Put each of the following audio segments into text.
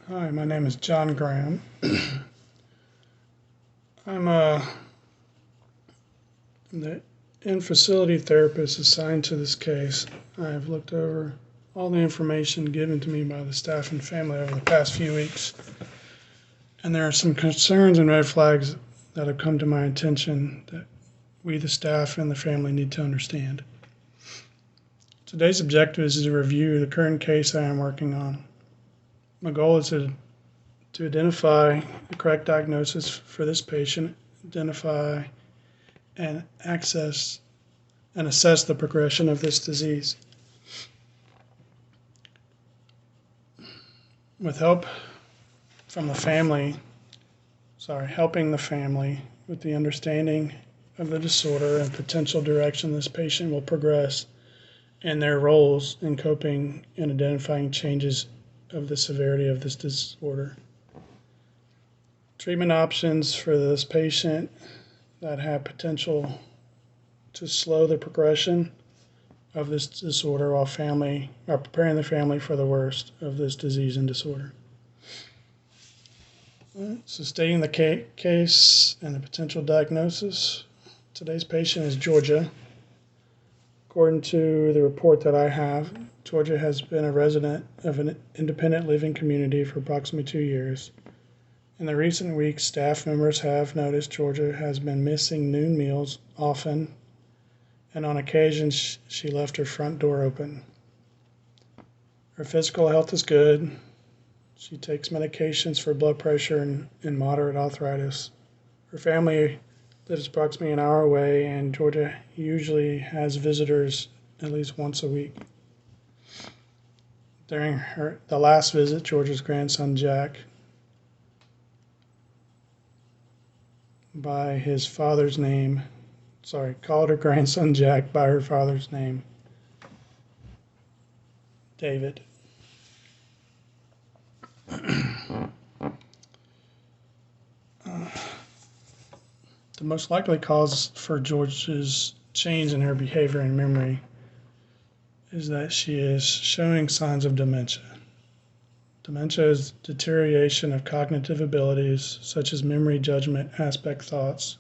Hi, my name is John Graham. I'm the in-facility therapist assigned to this case. I've looked over all the information given to me by the staff and family over the past few weeks, and there are some concerns and red flags that have come to my attention that we, the staff and the family, need to understand. Today's objective is to review the current case I am working on. My goal is to identify the correct diagnosis for this patient, identify and assess the progression of this disease. With help from the family, helping the family with the understanding of the disorder and potential direction this patient will progress and their roles in coping and identifying changes of the severity of this disorder. Treatment options for this patient that have potential to slow the progression of this disorder while preparing the family for the worst of this disease and disorder. So stating the case and the potential diagnosis, today's patient is Georgia. According to the report that I have, Georgia has been a resident of an independent living community for approximately 2 years. In the recent weeks, staff members have noticed Georgia has been missing noon meals often, and on occasion she left her front door open. Her physical health is good. She takes medications for blood pressure and moderate arthritis. Her family lives approximately an hour away, and Georgia usually has visitors at least once a week. During the last visit, Georgia's grandson Jack, by his father's name, called her grandson Jack by her father's name, David. The most likely cause for George's change in her behavior and memory is that she is showing signs of dementia. Dementia is deterioration of cognitive abilities such as memory, judgment, aspect thoughts,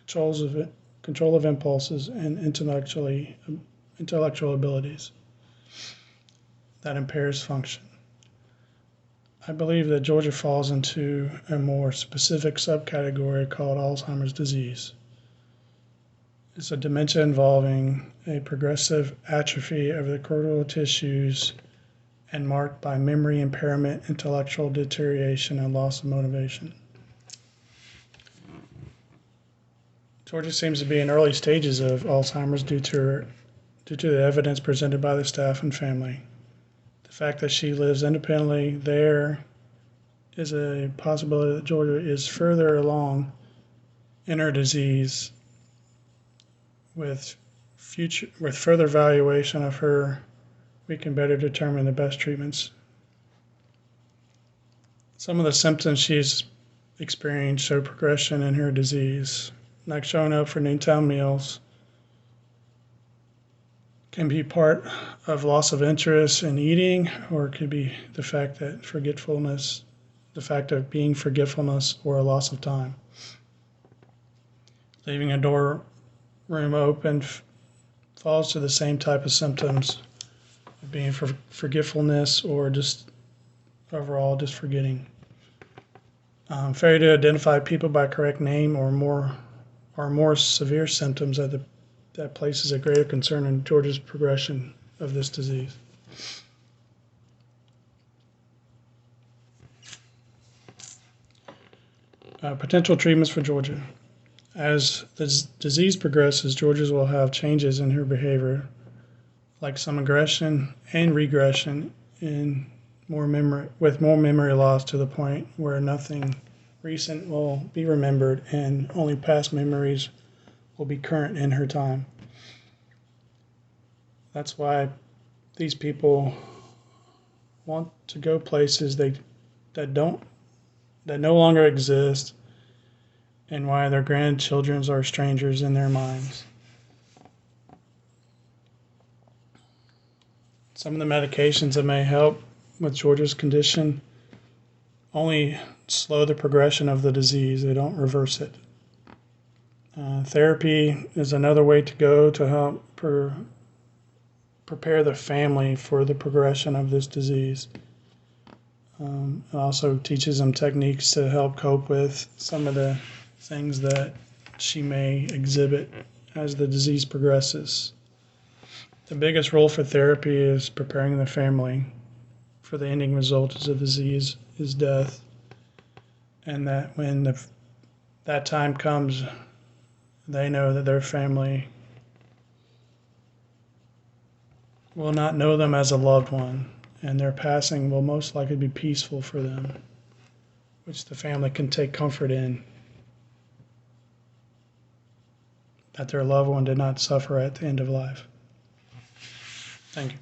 control of impulses, and intellectual abilities that impairs function. I believe that Georgia falls into a more specific subcategory called Alzheimer's disease. It's a dementia involving a progressive atrophy of the cortical tissues and marked by memory impairment, intellectual deterioration, and loss of motivation. Georgia seems to be in early stages of Alzheimer's due to the evidence presented by the staff and family. The fact that she lives independently there is a possibility that Georgia is further along in her disease. With further evaluation of her, we can better determine the best treatments. Some of the symptoms she's experienced show progression in her disease, like showing up for noontime meals, can be part of loss of interest in eating, or it could be the fact of being forgetfulness or a loss of time. Leaving a room open falls to the same type of symptoms of being forgetfulness or just overall just forgetting. Failure to identify people by correct name or more severe symptoms that places a greater concern in Georgia's progression of this disease. Potential treatments for Georgia. As the disease progresses, Georgia will have changes in her behavior, like some aggression and regression, with more memory loss to the point where nothing recent will be remembered and only past memories will be current in her time. That's why these people want to go places that no longer exist, and why their grandchildren are strangers in their minds. Some of the medications that may help with Georgia's condition only slow the progression of the disease. They don't reverse it. Therapy is another way to go to help prepare the family for the progression of this disease. It also teaches them techniques to help cope with some of the things that she may exhibit as the disease progresses. The biggest role for therapy is preparing the family for the ending result of the disease is death, and that when that time comes, they know that their family will not know them as a loved one, and their passing will most likely be peaceful for them, which the family can take comfort in, that their loved one did not suffer at the end of life. Thank you.